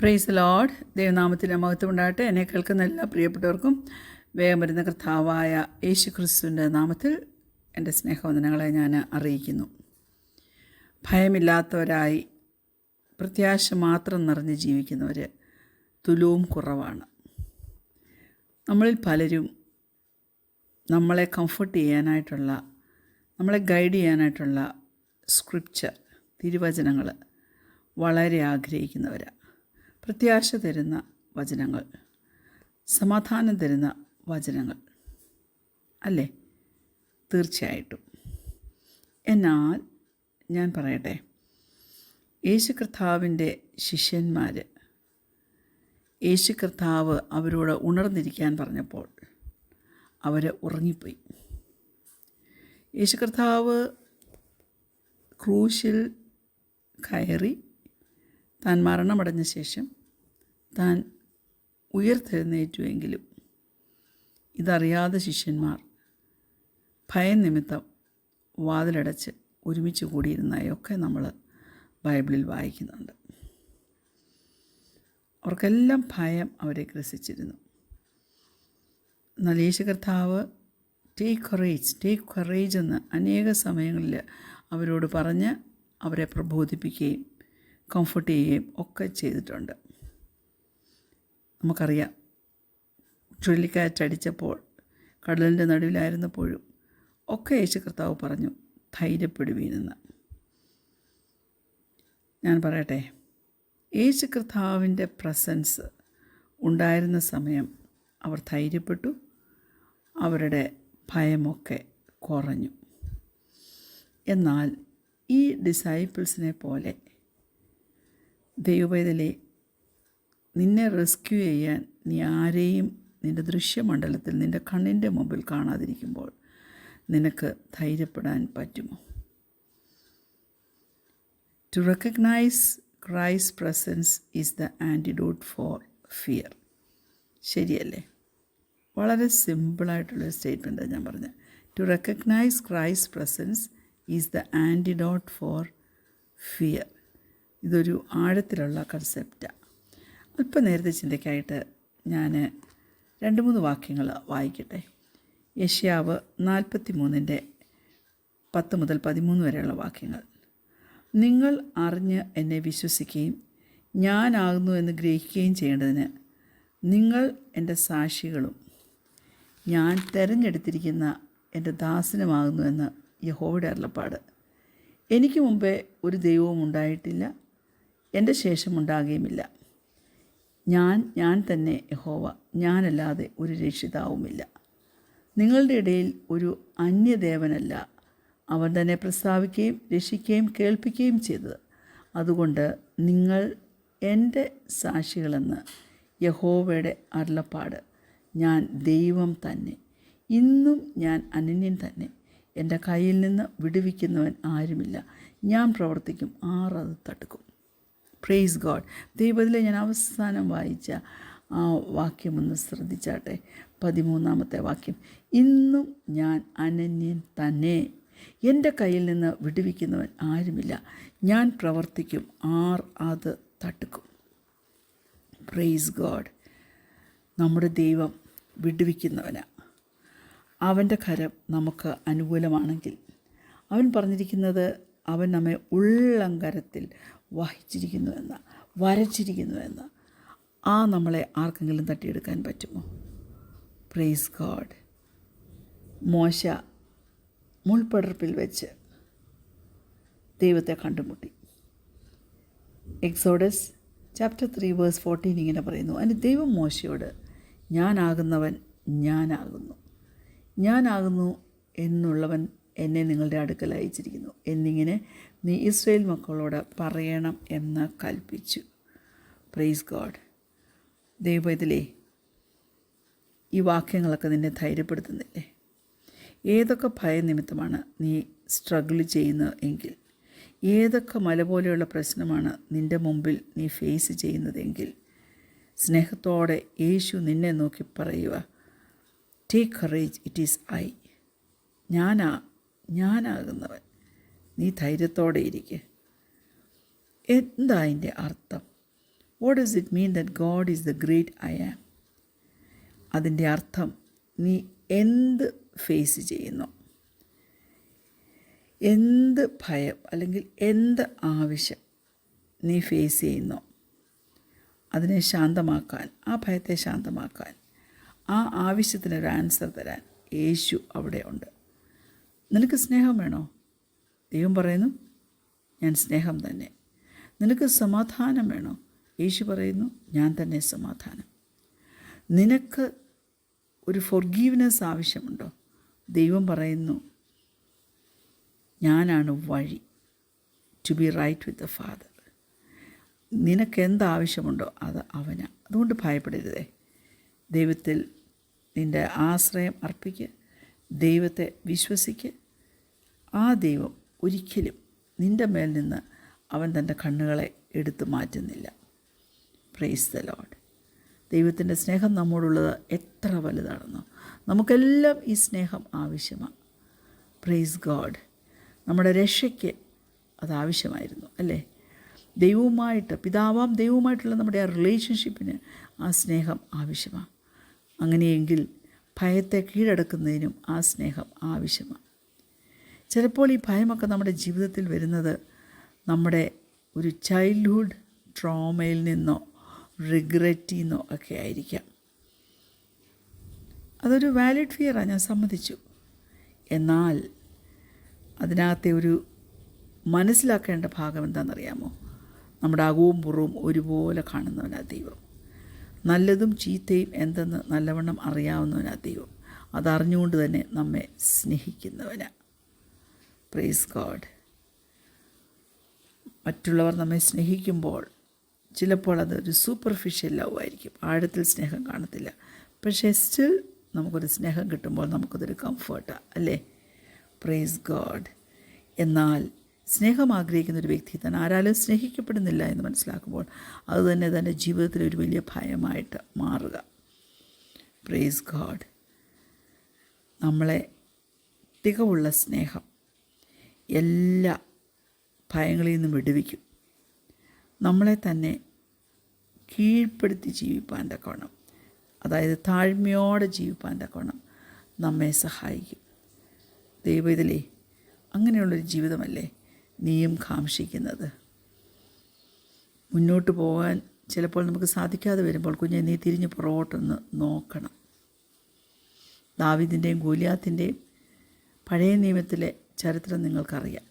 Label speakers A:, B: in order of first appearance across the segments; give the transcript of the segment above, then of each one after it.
A: Praise Lord. ദൈവനാമത്തിൻ്റെ മഹത്വം ഉണ്ടാകട്ടെ. എന്നെ കേൾക്കുന്ന എല്ലാ പ്രിയപ്പെട്ടവർക്കും വേഗം വരുന്ന കർത്താവായ യേശു ക്രിസ്തുവിൻ്റെ നാമത്തിൽ എൻ്റെ സ്നേഹവന്ദനങ്ങളെ ഞാൻ അറിയിക്കുന്നു. ഭയമില്ലാത്തവരായി പ്രത്യാശ മാത്രം നിറഞ്ഞ് ജീവിക്കുന്നവർ തുലവും കുറവാണ്. നമ്മളിൽ പലരും നമ്മളെ കംഫർട്ട് ചെയ്യാനായിട്ടുള്ള, നമ്മളെ ഗൈഡ് ചെയ്യാനായിട്ടുള്ള സ്ക്രിപ്ചർ, തിരുവചനങ്ങൾ വളരെ ആഗ്രഹിക്കുന്നവരാണ്. പ്രത്യാശ തരുന്ന വചനങ്ങൾ, സമാധാനം തരുന്ന വചനങ്ങൾ അല്ലേ? തീർച്ചയായിട്ടും. എന്നാൽ ഞാൻ പറയട്ടെ, യേശു കർത്താവിൻ്റെ ശിഷ്യന്മാർ യേശു കർത്താവ് അവരോട് ഉണർന്നിരിക്കാൻ പറഞ്ഞപ്പോൾ അവർ ഉറങ്ങിപ്പോയി. യേശു കർത്താവ് ക്രൂശിൽ കയറി താൻ മരണമടഞ്ഞ ശേഷം താൻ ഉയർത്തെഴുന്നേറ്റുവെങ്കിലും ഇതറിയാതെ ശിഷ്യന്മാർ ഭയം നിമിത്തം വാതിലടച്ച് ഒരുമിച്ച് കൂടിയിരുന്നതൊക്കെ നമ്മൾ ബൈബിളിൽ വായിക്കുന്നുണ്ട്. അവർക്കെല്ലാം ഭയം അവരെ ഗ്രസിച്ചിരുന്നു. എന്നാൽ യേശു കർത്താവ് ടേക്ക് കറേജ് എന്ന് അനേക സമയങ്ങളിൽ അവരോട് പറഞ്ഞ് അവരെ പ്രബോധിപ്പിക്കുകയും കംഫർട്ട് ചെയ്യുകയും ഒക്കെ ചെയ്തിട്ടുണ്ട്. നമുക്കറിയാം, ചുഴലിക്കാറ്റടിച്ചപ്പോൾ കടലിൻ്റെ നടുവിലായിരുന്നപ്പോഴും ഒക്കെ യേശു കർത്താവ് പറഞ്ഞു, ധൈര്യപ്പെടുവീനെന്ന്. ഞാൻ പറയട്ടെ, യേശു കർത്താവിൻ്റെ പ്രസൻസ് ഉണ്ടായിരുന്ന സമയം അവർ ധൈര്യപ്പെട്ടു, അവരുടെ ഭയമൊക്കെ കുറഞ്ഞു. എന്നാൽ ഈ ഡിസൈപ്പിൾസിനെ പോലെ ദൈവവേദലേ, നിന്നെ റെസ്ക്യൂ ചെയ്യാൻ നീ ആരെയും നിൻ്റെ ദൃശ്യമണ്ഡലത്തിൽ നിൻ്റെ കണ്ണിൻ്റെ മുമ്പിൽ കാണാതിരിക്കുമ്പോൾ നിനക്ക് ധൈര്യപ്പെടാൻ പറ്റുമോ? To recognise Christ presence is the antidote for fear. ശരിയല്ലേ? വളരെ സിമ്പിളായിട്ടുള്ളൊരു സ്റ്റേറ്റ്മെൻറ്റാണ് ഞാൻ പറഞ്ഞത്. To recognise Christ presence is the antidote for fear. ഇതൊരു ആഴത്തിലുള്ള കൺസെപ്റ്റാണ്. അല്പനേരത്തെ ചിന്തയ്ക്കായിട്ട് ഞാൻ 2-3 വാക്യങ്ങൾ വായിക്കട്ടെ. യെശയ്യാവ് 43:10 മുതൽ 13 വരെയുള്ള വാക്യങ്ങൾ. നിങ്ങൾ അറിഞ്ഞ് എന്നെ വിശ്വസിക്കുകയും ഞാനാകുന്നു എന്ന് ഗ്രഹിക്കുകയും ചെയ്യേണ്ടതിന് നിങ്ങൾ എൻ്റെ സാക്ഷികളും ഞാൻ തിരഞ്ഞെടുത്തിരിക്കുന്ന എൻ്റെ ദാസനുമാകുന്നു എന്ന് യഹോവയുടെ അരുളപ്പാട്. എനിക്ക് മുമ്പേ ഒരു ദൈവവും ഉണ്ടായിട്ടില്ല, എൻ്റെ ശേഷം ഉണ്ടാകുകയുമില്ല. ഞാൻ തന്നെ യഹോവ, ഞാനല്ലാതെ ഒരു രക്ഷിതാവുമില്ല. നിങ്ങളുടെ ഇടയിൽ ഒരു അന്യദേവനല്ല അവൻ തന്നെ പ്രസ്താവിക്കുകയും രക്ഷിക്കുകയും കേൾപ്പിക്കുകയും ചെയ്തത്. അതുകൊണ്ട് നിങ്ങൾ എൻ്റെ സാക്ഷികളെന്ന് യഹോവയുടെ അരുളപ്പാട്. ഞാൻ ദൈവം തന്നെ, ഇന്നും ഞാൻ അനന്യൻ തന്നെ. എൻ്റെ കയ്യിൽ നിന്ന് വിടുവിക്കുന്നവൻ ആരുമില്ല. ഞാൻ പ്രവർത്തിക്കും, ആർ അത് തടുക്കും. Praise God. ദൈവത്തിലെ ഞാൻ അവസാനം വായിച്ച ആ വാക്യമൊന്ന് ശ്രദ്ധിച്ചാട്ടെ. 13-ാമത്തെ വാക്യം. ഇന്നും ഞാൻ അനന്യൻ തന്നെ, എൻ്റെ കയ്യിൽ നിന്ന് വിടുവിക്കുന്നവൻ ആരുമില്ല. ഞാൻ പ്രവർത്തിക്കും, ആർ അത് തടുക്കും. Praise God. നമ്മുടെ ദൈവം വിടുവിക്കുന്നവനാണ്. അവൻ്റെ കരം നമുക്ക് അനുകൂലമാണെങ്കിൽ, അവൻ പറഞ്ഞിരിക്കുന്നത് അവൻ നമ്മെ ഉള്ളങ്കരത്തിൽ വഹിച്ചിരിക്കുന്നുവെന്ന്, വരച്ചിരിക്കുന്നുവെന്ന്. നമ്മളെ ആർക്കെങ്കിലും തട്ടിയെടുക്കാൻ പറ്റുമോ? Praise God. മോശ മുൾപടർപ്പിൽ വെച്ച് ദൈവത്തെ കണ്ടുമുട്ടി. എക്സോഡസ് ചാപ്റ്റർ 3:14 ഇങ്ങനെ പറയുന്നു. അതിന് ദൈവം മോശയോട്, ഞാനാകുന്നവൻ ഞാനാകുന്നു എന്നുള്ളവൻ എന്നെ നിങ്ങളുടെ അടുക്കൽ അയച്ചിരിക്കുന്നു എന്നിങ്ങനെ നീ ഇസ്രായേൽ മക്കളോട് പറയണം എന്ന് കൽപ്പിച്ചു. Praise God. ദൈവത്തിലേ, ഈ വാക്യങ്ങളൊക്കെ നിന്നെ ധൈര്യപ്പെടുത്തുന്നില്ലേ? ഏതൊക്കെ ഭയനിമിത്തമാണ് നീ സ്ട്രഗിൾ ചെയ്യുന്നത് എങ്കിൽ, ഏതൊക്കെ മല പോലെയുള്ള പ്രശ്നമാണ് നിൻ്റെ മുമ്പിൽ നീ ഫേസ് ചെയ്യുന്നതെങ്കിൽ, സ്നേഹത്തോടെ യേശു നിന്നെ നോക്കി പറയുക, take courage, it is I. ഞാനാകുന്നവൻ. നീ ധൈര്യത്തോടെ ഇരിക്കുക. എന്താ അതിൻ്റെ അർത്ഥം? What does it mean that God is the great I am? അതിൻ്റെ അർത്ഥം നീ എന്ത് ഫേസ് ചെയ്യുന്നു, എന്ത് ഭയം അല്ലെങ്കിൽ എന്ത് ആവശ്യം നീ ഫേസ് ചെയ്യുന്നു, അതിനെ ശാന്തമാക്കാൻ, ആ ഭയത്തെ ശാന്തമാക്കാൻ, ആ ആവശ്യത്തിനൊരു ആൻസർ തരാൻ യേശു അവിടെ ഉണ്ട്. നിനക്ക് സ്നേഹം വേണോ? ദൈവം പറയുന്നു, ഞാൻ സ്നേഹം തന്നെ. നിനക്ക് സമാധാനം വേണോ? യേശു പറയുന്നു, ഞാൻ തന്നെ സമാധാനം. നിനക്ക് ഒരു ഫോർഗീവ്നെസ് ആവശ്യമുണ്ടോ? ദൈവം പറയുന്നു, ഞാനാണ് വഴി, to be right with the father. നിനക്ക് എന്താവശ്യമുണ്ടോ അത് അവനാണ്. അതുകൊണ്ട് ഭയപ്പെടരുതേ. ദൈവത്തിൽ നിൻ്റെ ആശ്രയം അർപ്പിക്കുക, ദൈവത്തെ വിശ്വസിക്കുക. ആ ദൈവം ഒരിക്കലും നിൻ്റെ മേൽ നിന്ന് അവൻ തൻ്റെ കണ്ണുകളെ എടുത്തു മാറ്റുന്നില്ല. Praise the Lord. ദൈവത്തിൻ്റെ സ്നേഹം നമ്മോടുള്ളത് എത്ര വലുതാണെന്നോ. നമുക്കെല്ലാം ഈ സ്നേഹം ആവശ്യമാണ്. Praise God. നമ്മുടെ രക്ഷയ്ക്ക് അത് ആവശ്യമായിരുന്നു, അല്ലേ? ദൈവവുമായിട്ട്, പിതാവാം ദൈവവുമായിട്ടുള്ള നമ്മുടെ ആ റിലേഷൻഷിപ്പിന് ആ സ്നേഹം ആവശ്യമാണ്. അങ്ങനെയെങ്കിൽ ഭയത്തെ കീഴടക്കുന്നതിനും ആ സ്നേഹം ആവശ്യമാണ്. ചിലപ്പോൾ ഈ ഭയമൊക്കെ നമ്മുടെ ജീവിതത്തിൽ വരുന്നത് നമ്മുടെ ഒരു ചൈൽഡ്ഹുഡ് ട്രോമയിൽ നിന്നോ റിഗ്രറ്റിൽ നിന്നോ ഒക്കെ ആയിരിക്കാം. അതൊരു വാലിഡ് ഫിയറാണ്, ഞാൻ സമ്മതിച്ചു. എന്നാൽ അതിനകത്തെ ഒരു മനസ്സിലാക്കേണ്ട ഭാഗം എന്താണെന്നറിയാമോ? നമ്മുടെ അകവും പുറവും ഒരുപോലെ കാണുന്നവനാ ദൈവം. നല്ലതും ചീത്തയും എന്തെന്ന് നല്ലവണ്ണം അറിയാവുന്നവനാ ദൈവം. അതറിഞ്ഞുകൊണ്ട് തന്നെ നമ്മെ സ്നേഹിക്കുന്നവനാ. Praise God. മറ്റുള്ളവർ നമ്മെ സ്നേഹിക്കുമ്പോൾ ചിലപ്പോൾ അതൊരു സൂപ്പർഫിഷ്യൽ ലവ് ആയിരിക്കും, ആഴത്തിൽ സ്നേഹം കാണത്തില്ല. പക്ഷേ സ്റ്റിൽ നമുക്കൊരു സ്നേഹം കിട്ടുമ്പോൾ നമുക്കതൊരു കംഫർട്ടാണ്, അല്ലേ? Praise God. എന്നാൽ സ്നേഹം ആഗ്രഹിക്കുന്ന ഒരു വ്യക്തി താൻ ആരാലും സ്നേഹിക്കപ്പെടുന്നില്ല എന്ന് മനസ്സിലാക്കുമ്പോൾ അതുതന്നെ തൻ്റെ ജീവിതത്തിൽ ഒരു വലിയ ഭയമായിട്ട് മാറുക. Praise God. നമ്മളെ തികവുള്ള സ്നേഹം എല്ലാ ഭയങ്ങളിൽ നിന്നും വിടുവിക്കും. നമ്മളെ തന്നെ കീഴ്പ്പെടുത്തി ജീവിപ്പാൻ തക്കവണ്ണം, അതായത് താഴ്മയോടെ ജീവിപ്പാൻ തക്കവണ്ണം നമ്മെ സഹായിക്കും. ദൈവം ഇതിലേ അങ്ങനെയുള്ളൊരു ജീവിതമല്ലേ നീയും കാംക്ഷിക്കുന്നത്? മുന്നോട്ട് പോകാൻ ചിലപ്പോൾ നമുക്ക് സാധിക്കാതെ വരുമ്പോൾ കുഞ്ഞെ നീ തിരിഞ്ഞ് പുറകോട്ടൊന്ന് നോക്കണം. ദാവീദിൻ്റെയും ഗോലിയാത്തിൻ്റെയും പഴയ നിയമത്തിലെ ചരിത്രം നിങ്ങൾക്കറിയാം.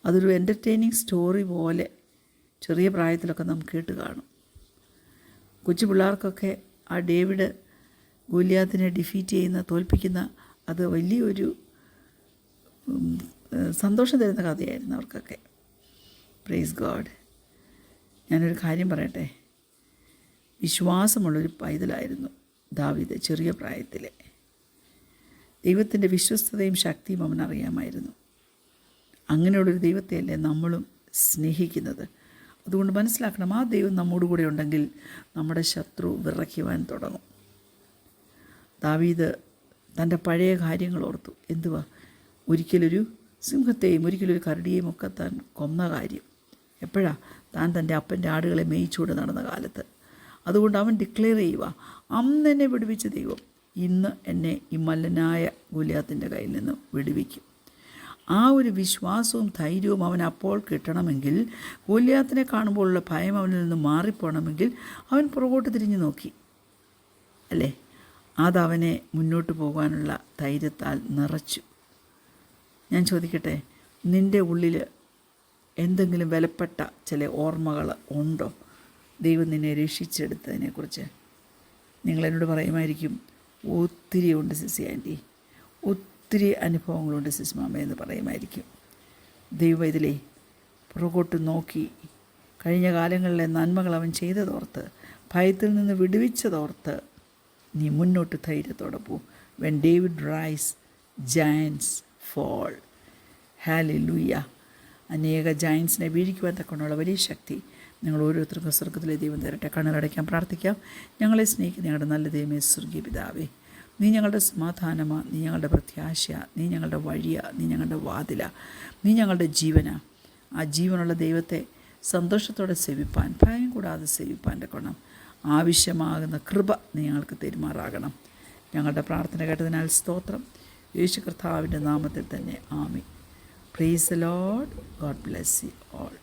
A: അതൊരു എൻ്റർടൈനിങ് സ്റ്റോറി പോലെ ചെറിയ പ്രായത്തിലൊക്കെ നാം കേട്ട് കാണും. കൊച്ചു പിള്ളേർക്കൊക്കെ ആ ഡേവിഡ് ഗോലിയാത്തിനെ ഡിഫീറ്റ് ചെയ്യുന്ന, തോൽപ്പിക്കുന്ന, അത് വലിയൊരു സന്തോഷം തരുന്ന കഥയായിരുന്നു അവർക്കൊക്കെ. Praise God. ഞാനൊരു കാര്യം പറയട്ടെ. വിശ്വാസമുള്ളൊരു പൈതലായിരുന്നു ദാവീദ്. ചെറിയ പ്രായത്തിൽ ദൈവത്തിൻ്റെ വിശ്വസ്തതയും ശക്തിയും അവനറിയാമായിരുന്നു. അങ്ങനെയുള്ളൊരു ദൈവത്തെയല്ലേ നമ്മളും സ്നേഹിക്കുന്നത്. അതുകൊണ്ട് മനസ്സിലാക്കണം, ആ ദൈവം നമ്മോട് കൂടെ ഉണ്ടെങ്കിൽ നമ്മുടെ ശത്രു വിറയ്ക്കുവാൻ തുടങ്ങും. ദാവീദ് തൻ്റെ പഴയ കാര്യങ്ങൾ ഓർത്തു. എന്തുവാ? ഒരിക്കലൊരു സിംഹത്തെയും ഒരിക്കലൊരു കരടിയെയും ഒക്കെ താൻ കൊന്ന കാര്യം. എപ്പോഴാ? താൻ തൻ്റെ അപ്പൻ്റെ ആടുകളെ മേയിച്ചുകൊണ്ട് നടന്ന കാലത്ത്. അതുകൊണ്ട് അവൻ ഡിക്ലെയർ ചെയ്യുക, അന്ന് എന്നെ വിടുവിച്ച ദൈവം ഇന്ന് എന്നെ ഈ മല്ലനായ ഗോലിയാത്തിൻ്റെ കയ്യിൽ നിന്ന് വിടുവിക്കും. ആ ഒരു വിശ്വാസവും ധൈര്യവും അവൻ അപ്പോൾ കിട്ടണമെങ്കിൽ, ഗോലിയാത്തിനെ കാണുമ്പോഴുള്ള ഭയം അവനിൽ നിന്ന് മാറിപ്പോണമെങ്കിൽ അവൻ പുറകോട്ട് തിരിഞ്ഞു നോക്കി, അല്ലേ? അതവനെ മുന്നോട്ട് പോകാനുള്ള ധൈര്യത്താൽ നിറച്ചു. ഞാൻ ചോദിക്കട്ടെ, നിൻ്റെ ഉള്ളിൽ എന്തെങ്കിലും വിലപ്പെട്ട ചില ഓർമ്മകൾ ഉണ്ടോ ദൈവം നിന്നെ രക്ഷിച്ചെടുത്തതിനെക്കുറിച്ച്? നിങ്ങളെന്നോട് പറയുമായിരിക്കും, ഒത്തിരി ഉണ്ട് സിസി ആൻറ്റി, ഒത്തിരി അനുഭവങ്ങളുണ്ട് സിസ് മാമ എന്ന് പറയുമായിരിക്കും. ദൈവം ഇതിലേ പുറകോട്ട് നോക്കി കഴിഞ്ഞ കാലങ്ങളിലെ നന്മകൾ അവൻ ചെയ്തതോർത്ത്, ഭയത്തിൽ നിന്ന് വിടുവിച്ചതോർത്ത് നീ മുന്നോട്ട് ധൈര്യത്തോടെ പോകും. When David rise giants fall. ഹല്ലേലൂയ. അനേക ജയൻസിനെ വീഴിക്കുവാൻ തക്കവണ്ണമുള്ള വലിയ ശക്തി നിങ്ങൾ ഓരോരുത്തർക്കും സ്വർഗ്ഗത്തിലെ ദൈവം തരട്ടെ. കണ്ണുകളടയ്ക്കാൻ പ്രാർത്ഥിക്കാം. ഞങ്ങളെ സ്നേഹിക്കുന്ന ഞങ്ങളുടെ നല്ല ദൈവമേ, സ്വർഗീയ പിതാവേ, നീ ഞങ്ങളുടെ സമാധാനമാണ്, നീ ഞങ്ങളുടെ പ്രത്യാശ, നീ ഞങ്ങളുടെ വഴിയാണ്, നീ ഞങ്ങളുടെ വാതിലാണ്, നീ ഞങ്ങളുടെ ജീവനാണ്. ആ ജീവനുള്ള ദൈവത്തെ സന്തോഷത്തോടെ സേവിപ്പാൻ, ഭയം കൂടാതെ സേവിപ്പാൻ്റെ ഗുണം ആവശ്യമാകുന്ന കൃപ നീ ഞങ്ങൾക്ക് തെരുമാറാകണം. ഞങ്ങളുടെ പ്രാർത്ഥന കേട്ടതിനാൽ സ്തോത്രം. യേശു കർത്താവിൻ്റെ നാമത്തിൽ തന്നെ ആമേൻ. Praise the Lord. God bless you all.